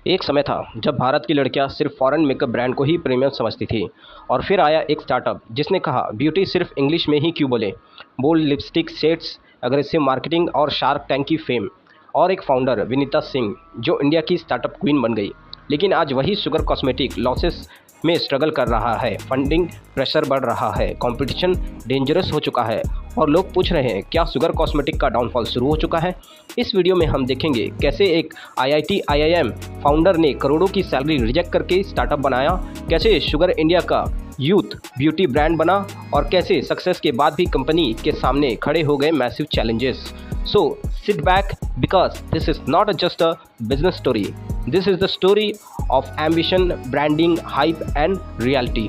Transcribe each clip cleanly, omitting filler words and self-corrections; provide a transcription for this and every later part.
एक समय था जब भारत की लड़कियां सिर्फ फॉरेन मेकअप ब्रांड को ही प्रीमियम समझती थी। और फिर आया एक स्टार्टअप जिसने कहा ब्यूटी सिर्फ इंग्लिश में ही क्यों बोले। Bold lipstick shades, aggressive marketing और शार्क टैंक की फेम। और एक फाउंडर विनीता सिंह जो इंडिया की स्टार्टअप क्वीन बन गई। लेकिन आज वही शुगर कॉस्मेटिक लॉसेस में स्ट्रगल कर रहा है। फंडिंग प्रेशर बढ़ रहा है, कंपटीशन डेंजरस हो चुका है और लोग पूछ रहे हैं क्या शुगर कॉस्मेटिक का डाउनफॉल शुरू हो चुका है। इस वीडियो में हम देखेंगे कैसे एक IIT IIM फाउंडर ने करोड़ों की सैलरी रिजेक्ट करके स्टार्टअप बनाया, कैसे शुगर इंडिया का यूथ ब्यूटी ब्रांड बना और कैसे सक्सेस के बाद भी कंपनी के सामने खड़े हो गए massive challenges. So sit back because this is not just a business story, this is the story of ambition, branding, hype and reality.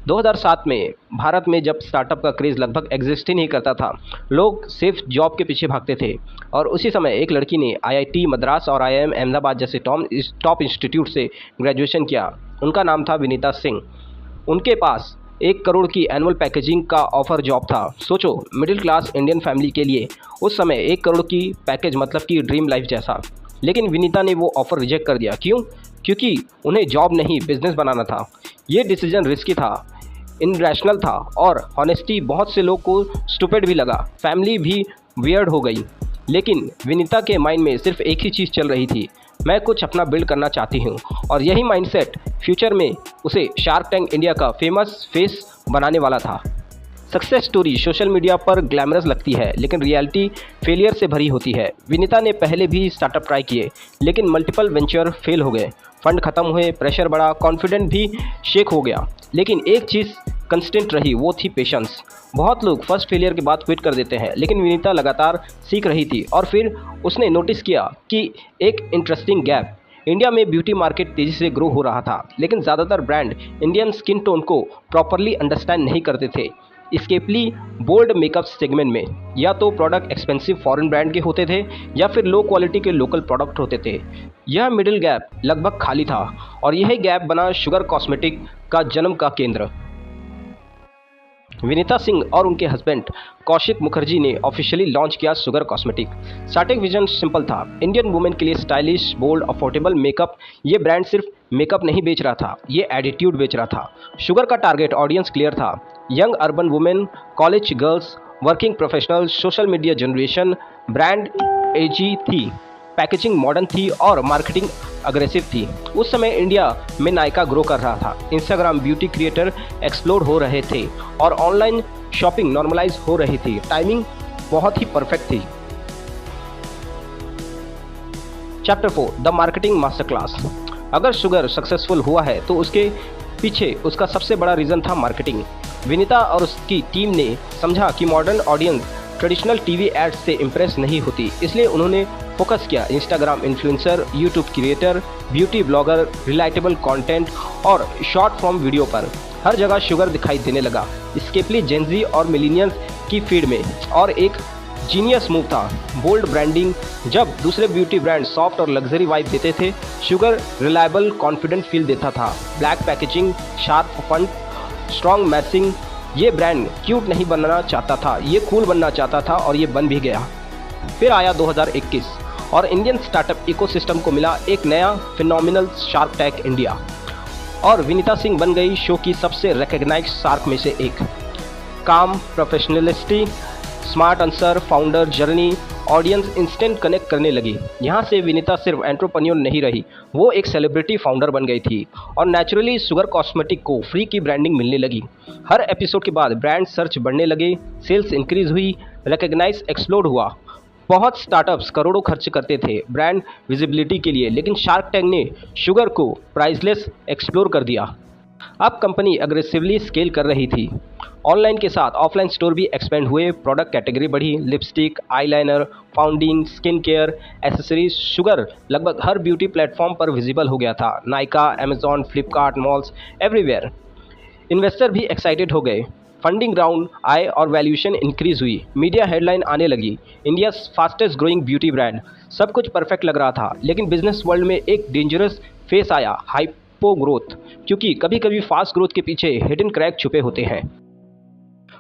2007 में भारत में जब स्टार्टअप का क्रेज़ लगभग एग्जिस्ट ही नहीं करता था, लोग सिर्फ जॉब के पीछे भागते थे। और उसी समय एक लड़की ने IIT मद्रास और IIM अहमदाबाद जैसे टॉप इंस्टीट्यूट से ग्रेजुएशन किया। उनका नाम था विनीता सिंह। उनके पास 1 करोड़ की एनुअल पैकेजिंग का ऑफर जॉब था। सोचो, मिडिल क्लास इंडियन फैमिली के लिए उस समय 1 करोड़ की पैकेज मतलब कि ड्रीम लाइफ जैसा। लेकिन विनीता ने वो ऑफ़र रिजेक्ट कर दिया। क्यों? क्योंकि उन्हें जॉब नहीं बिजनेस बनाना था। ये डिसीजन रिस्की था, इनरैशनल था और हॉनेस्टी बहुत से लोग को स्टूपिड भी लगा। फैमिली भी वियर्ड हो गई। लेकिन विनीता के माइंड में सिर्फ एक ही चीज़ चल रही थी, मैं कुछ अपना बिल्ड करना चाहती हूँ। और यही माइंडसेट फ्यूचर में उसे शार्क टैंक इंडिया का फेमस फेस बनाने वाला था। सक्सेस स्टोरी सोशल मीडिया पर ग्लैमरस लगती है लेकिन रियलिटी फेलियर से भरी होती है। विनीता ने पहले भी स्टार्टअप ट्राई किए लेकिन मल्टीपल वेंचर फेल हो गए, फंड खत्म हुए, प्रेशर बढ़ा, कॉन्फिडेंट भी शेक हो गया। लेकिन एक चीज़ कंस्टेंट रही, वो थी पेशेंस। बहुत लोग फर्स्ट फेलियर के बाद क्विट कर देते हैं, लेकिन विनीता लगातार सीख रही थी। और फिर उसने नोटिस किया कि एक इंटरेस्टिंग गैप, इंडिया में ब्यूटी मार्केट तेज़ी से ग्रो हो रहा था लेकिन ज़्यादातर ब्रांड इंडियन स्किन टोन को प्रॉपरली अंडरस्टैंड नहीं करते थे। स्केपली बोल्ड मेकअप सेगमेंट में या तो प्रोडक्ट एक्सपेंसिव फॉरेन ब्रांड के होते थे या फिर लो क्वालिटी के लोकल प्रोडक्ट होते थे। यह मिडिल गैप लगभग खाली था और यही गैप बना शुगर कॉस्मेटिक का जन्म का केंद्र। विनीता सिंह और उनके हस्बैंड कौशिक मुखर्जी ने ऑफिशियली लॉन्च किया sugar cosmetic. Starting vision simple था, इंडियन वुमेन के लिए स्टाइलिश, बोल्ड, अफोर्डेबल मेकअप। ये ब्रांड सिर्फ मेकअप नहीं बेच रहा था, ये एटीट्यूड बेच रहा था। शुगर का टारगेट ऑडियंस क्लियर था, young urban women, college girls, working professional, social media generation. Brand edgy थी, पैकेजिंग मॉडर्न थी और मार्केटिंग अग्रेसिव थी। उस समय इंडिया में नायका ग्रो कर रहा था, इंस्टाग्राम ब्यूटी क्रिएटर एक्सप्लोर हो रहे थे और ऑनलाइन शॉपिंग नॉर्मलाइज हो रही थी। टाइमिंग बहुत ही परफेक्ट थी। Chapter 4 the marketing master class. अगर शुगर सक्सेसफुल हुआ है तो उसके पीछे उसका सबसे बड़ा रीज़न था मार्केटिंग। विनीता और उसकी टीम ने समझा कि modern audience traditional TV ads से इम्प्रेस नहीं होती, इसलिए उन्होंने फोकस किया Instagram influencer, YouTube creator, beauty blogger, relatable content और शॉर्ट फॉर्म वीडियो पर। हर जगह शुगर दिखाई देने लगा, स्केपली जेनजी और मिलीनियंस की फीड में। और एक जीनियस मूव था, बोल्ड ब्रांडिंग। जब दूसरे ब्यूटी ब्रांड सॉफ्ट और लग्जरी वाइब देते थे, शुगर रिलायबल कॉन्फिडेंट फील देता था। Black packaging, sharp font, strong messaging. ये ब्रांड क्यूट नहीं बनना चाहता था, ये कूल बनना चाहता था और ये बन भी गया। फिर आया 2021 और इंडियन स्टार्टअप इकोसिस्टम को मिला एक नया फिनोमिनल, शार्क टैंक इंडिया। और विनीता सिंह बन गई शो की सबसे रिकग्नाइज्ड शार्क में से एक। काम, प्रोफेशनलिस्टी, smart answer, founder journey, audience instant connect करने लगी। यहाँ से विनीता सिर्फ एंटरप्रेन्योर नहीं रही, वो एक सेलिब्रिटी फाउंडर बन गई थी। और नेचुरली शुगर कॉस्मेटिक को फ्री की ब्रांडिंग मिलने लगी। हर एपिसोड के बाद ब्रांड सर्च बढ़ने लगे, सेल्स इंक्रीज हुई, रिकग्नाइज एक्सप्लोड हुआ। बहुत स्टार्टअप्स करोड़ों खर्च करते थे ब्रांड विजिबिलिटी के लिए, लेकिन शार्क टैंक ने शुगर को प्राइसलेस एक्सप्लोर कर दिया। अब कंपनी अग्रेसिवली स्केल कर रही थी। ऑनलाइन के साथ ऑफलाइन स्टोर भी एक्सपेंड हुए, प्रोडक्ट कैटेगरी बढ़ी, lipstick, eyeliner, founding, skin care, accessories. Sugar लगभग हर ब्यूटी प्लेटफॉर्म पर विजिबल हो गया था, Nykaa, Amazon, Flipkart, malls, everywhere. Investor भी एक्साइटेड हो गए, फंडिंग राउंड आए और वैल्यूएशन इंक्रीज हुई। मीडिया हेडलाइन आने लगी, India fastest growing beauty brand. सब कुछ परफेक्ट लग रहा था, लेकिन बिजनेस वर्ल्ड में एक डेंजरस फेस आया, हाइपो ग्रोथ। क्योंकि कभी कभी फास्ट ग्रोथ के पीछे हिडन क्रैक छुपे होते हैं।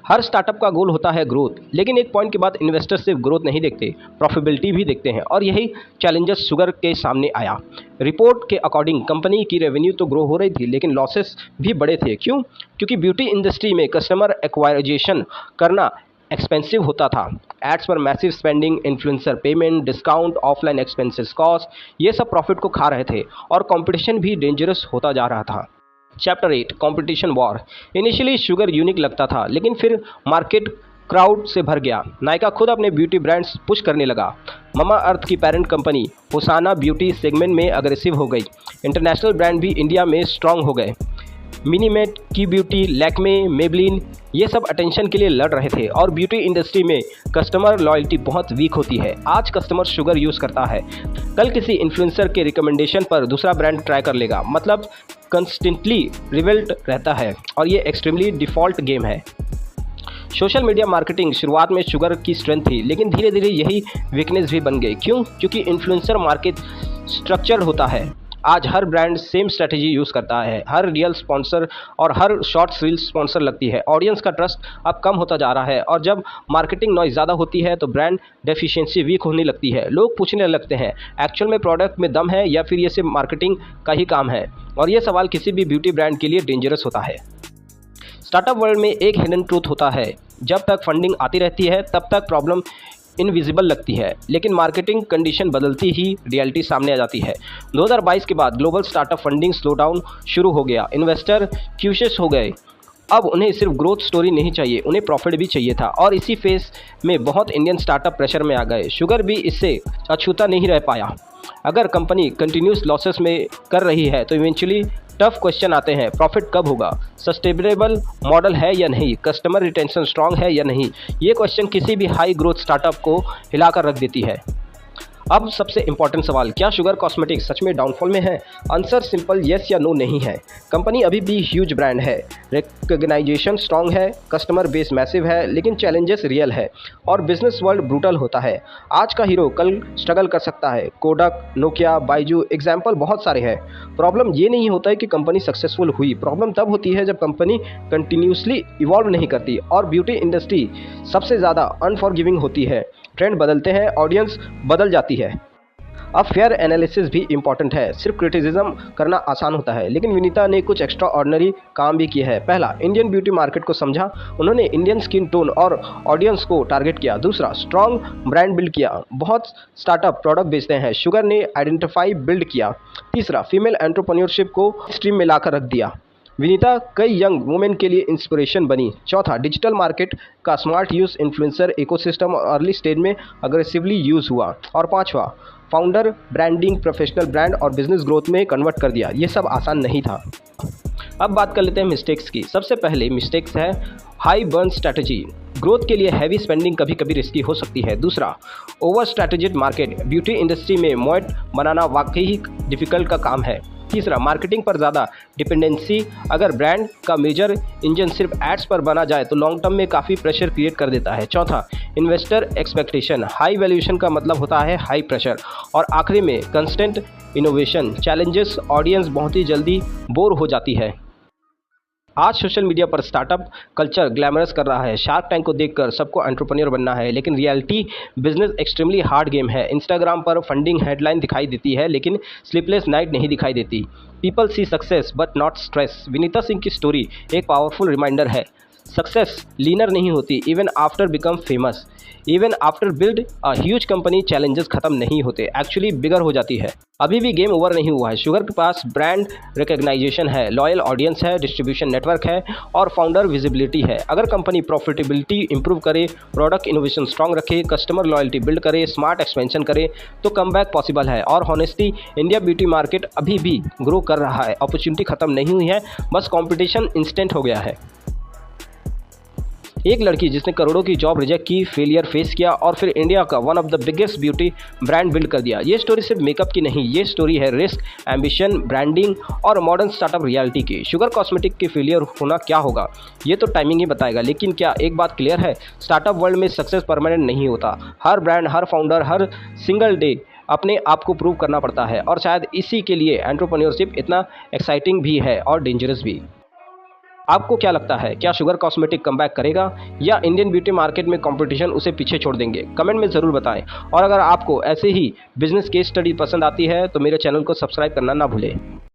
हर स्टार्टअप का गोल होता है ग्रोथ, लेकिन एक पॉइंट के बाद इन्वेस्टर सिर्फ ग्रोथ नहीं देखते, प्रॉफिटेबिलिटी भी देखते हैं। और यही चैलेंजेस शुगर के सामने आया। रिपोर्ट के अकॉर्डिंग कंपनी की रेवेन्यू तो ग्रो हो रही थी लेकिन लॉसेस भी बड़े थे। क्यों? क्योंकि ब्यूटी इंडस्ट्री में कस्टमर एक्वायरेशन करना एक्सपेंसिव होता था। एड्स पर massive spending, influencer payment, discount, offline expenses cost, ये सब प्रॉफिट को खा रहे थे और कंपटीशन भी डेंजरस होता जा रहा था। Chapter 8 competition war. Initially sugar unique लगता था लेकिन फिर मार्केट क्राउड से भर गया। नायका खुद अपने ब्यूटी ब्रांड्स पुश करने लगा। ममा अर्थ की पेरेंट कंपनी होसाना ब्यूटी सेगमेंट में अग्रेसिव हो गई। इंटरनेशनल ब्रांड भी इंडिया में स्ट्रांग हो गए। मिनीमेट, की ब्यूटी, लैक्मे, मेबलिन, ये सब अटेंशन के लिए लड़ रहे थे और ब्यूटी इंडस्ट्री में कस्टमर लॉयल्टी बहुत वीक होती है। आज कस्टमर शुगर यूज़ करता है, कल किसी इन्फ्लुएंसर के रिकमेंडेशन पर दूसरा ब्रांड ट्राई कर लेगा। मतलब कंस्टेंटली रिवेल्ट रहता है और ये एक्सट्रीमली डिफ़ॉल्ट गेम है। सोशल मीडिया मार्केटिंग शुरुआत में शुगर की स्ट्रेंथ थी लेकिन धीरे धीरे यही वीकनेस भी बन गई। क्यों? क्योंकि इन्फ्लुएंसर मार्केट स्ट्रक्चर होता है। आज हर ब्रांड सेम स्ट्रेटजी यूज़ करता है, हर रियल स्पॉन्सर और हर शॉर्ट्स रील स्पॉन्सर लगती है। ऑडियंस का ट्रस्ट अब कम होता जा रहा है और जब मार्केटिंग नॉइज ज़्यादा होती है तो ब्रांड डेफिशिएंसी वीक होने लगती है। लोग पूछने लगते हैं एक्चुअल में प्रोडक्ट में दम है या फिर ये सिर्फ मार्केटिंग का ही काम है, और ये सवाल किसी भी ब्यूटी ब्रांड के लिए डेंजरस होता है। स्टार्टअप वर्ल्ड में एक हिडन ट्रूथ होता है, जब तक फंडिंग आती रहती है तब तक प्रॉब्लम इनविजिबल लगती है, लेकिन मार्केटिंग कंडीशन बदलती ही रियलिटी सामने आ जाती है। 2022 के बाद global startup funding slow down शुरू हो गया। इन्वेस्टर क्यूशियस हो गए। अब उन्हें सिर्फ ग्रोथ स्टोरी नहीं चाहिए, उन्हें प्रॉफिट भी चाहिए था और इसी फेज में बहुत इंडियन स्टार्टअप प्रेशर में आ गए। शुगर भी इससे अछूता नहीं रह पाया। अगर कंपनी कंटिन्यूस लॉसेस में कर रही है तो इवेंचुअली टफ क्वेश्चन आते हैं, प्रॉफिट कब होगा, सस्टेनेबल मॉडल है या नहीं, कस्टमर रिटेंशन स्ट्रांग है या नहीं। ये क्वेश्चन किसी भी हाई ग्रोथ स्टार्टअप को हिलाकर रख देती है। अब सबसे इंपॉर्टेंट सवाल, क्या शुगर कॉस्मेटिक्स सच में डाउनफॉल में है? आंसर सिंपल येस या नो नहीं है। कंपनी अभी भी ह्यूज ब्रांड है, रिकग्नाइजेशन स्ट्रांग है, कस्टमर बेस मैसिव है, लेकिन चैलेंजेस रियल है और बिजनेस वर्ल्ड ब्रूटल होता है। आज का हीरो कल स्ट्रगल कर सकता है। कोडक, नोकिया, बाइजू, एग्जाम्पल बहुत सारे हैं। प्रॉब्लम ये नहीं होता है कि कंपनी सक्सेसफुल हुई, प्रॉब्लम तब होती है जब कंपनी कंटिन्यूसली इवॉल्व नहीं करती। और ब्यूटी इंडस्ट्री सबसे ज़्यादा अनफॉरगिविंग होती है। ट्रेंड बदलते हैं, ऑडियंस बदल जाती है। अब फेयर एनालिसिस भी इंपॉर्टेंट है। सिर्फ क्रिटिसिज्म करना आसान होता है, लेकिन विनीता ने कुछ एक्स्ट्रा ऑर्डिनरी काम भी किया है। पहला, इंडियन ब्यूटी मार्केट को समझा, उन्होंने इंडियन स्किन टोन और ऑडियंस को टारगेट किया। दूसरा, स्ट्रॉन्ग ब्रांड बिल्ड किया, बहुत स्टार्टअप प्रोडक्ट बेचते हैं, शुगर ने आइडेंटिफाई बिल्ड किया। तीसरा, फीमेल एंटरप्रेन्योरशिप को स्ट्रीम में लाकर रख दिया, विनीता कई यंग वुमेन के लिए इंस्पिरेशन बनी। चौथा, डिजिटल मार्केट का smart use, influencer ecosystem early stage में अग्रेसिवली यूज़ हुआ। और पांचवा, फाउंडर ब्रांडिंग प्रोफेशनल ब्रांड और बिजनेस ग्रोथ में कन्वर्ट कर दिया। ये सब आसान नहीं था। अब बात कर लेते हैं मिस्टेक्स की। सबसे पहले मिस्टेक्स है हाई बर्न स्ट्रैटेजी। ग्रोथ के लिए हैवी स्पेंडिंग कभी कभी रिस्की हो सकती है। दूसरा, over strategic market, beauty industry में मोड बनाना वाकई ही डिफिकल्ट का काम है। तीसरा, मार्केटिंग पर ज़्यादा डिपेंडेंसी, अगर ब्रांड का मेजर इंजन सिर्फ एड्स पर बना जाए तो लॉन्ग टर्म में काफ़ी प्रेशर क्रिएट कर देता है। चौथा, इन्वेस्टर एक्सपेक्टेशन, हाई वैल्यूएशन का मतलब होता है हाई प्रेशर। और आखिरी में कंस्टेंट इनोवेशन चैलेंजेस, ऑडियंस बहुत ही जल्दी बोर हो जाती है। आज सोशल मीडिया पर स्टार्टअप कल्चर ग्लैमरस कर रहा है। शार्क टैंक को देखकर सबको एंटरप्रेन्योर बनना है, लेकिन reality business extremely hard game है। इंस्टाग्राम पर फंडिंग हेडलाइन दिखाई देती है लेकिन स्लीपलेस नाइट नहीं दिखाई देती। People see success but not stress. Vinita Singh की स्टोरी एक पावरफुल रिमाइंडर है, सक्सेस लीनर नहीं होती। Even after become famous, even after build a huge company, challenges खत्म नहीं होते, एक्चुअली बिगर हो जाती है। अभी भी गेम ओवर नहीं हुआ है। शुगर के पास ब्रांड रिकग्नाइजेशन है, लॉयल ऑडियंस है, डिस्ट्रीब्यूशन नेटवर्क है और फाउंडर विजिबिलिटी है। अगर कंपनी प्रॉफिटेबिलिटी इंप्रूव करे, प्रोडक्ट इनोवेशन स्ट्रांग रखे, कस्टमर लॉयल्टी बिल्ड करे, स्मार्ट एक्सपेंशन करे तो कमबैक पॉसिबल है। और हॉनेस्टली इंडिया ब्यूटी मार्केट अभी भी ग्रो कर रहा है, अपॉर्चुनिटी खत्म नहीं हुई है, बस कॉम्पिटिशन इंस्टेंट हो गया है। एक लड़की जिसने करोड़ों की जॉब रिजेक्ट की, फेलियर फेस किया और फिर इंडिया का one of the biggest beauty brand build कर दिया। ये स्टोरी सिर्फ मेकअप की नहीं, ये स्टोरी है रिस्क, एम्बिशन, ब्रांडिंग और मॉडर्न स्टार्टअप रियलिटी की। शुगर कॉस्मेटिक के फेलियर होना क्या होगा ये तो टाइमिंग ही बताएगा, लेकिन क्या एक बात क्लियर है, स्टार्टअप वर्ल्ड में सक्सेस परमानेंट नहीं होता। हर ब्रांड, हर फाउंडर, हर सिंगल डे अपने आप को प्रूव करना पड़ता है और शायद इसी के लिए एंटरप्रेन्योरशिप इतना एक्साइटिंग भी है और डेंजरस भी। आपको क्या लगता है, क्या शुगर कॉस्मेटिक कमबैक करेगा या इंडियन ब्यूटी मार्केट में कंपटीशन उसे पीछे छोड़ देंगे? कमेंट में ज़रूर बताएं। और अगर आपको ऐसे ही बिजनेस केस स्टडी पसंद आती है तो मेरे चैनल को सब्सक्राइब करना ना भूलें।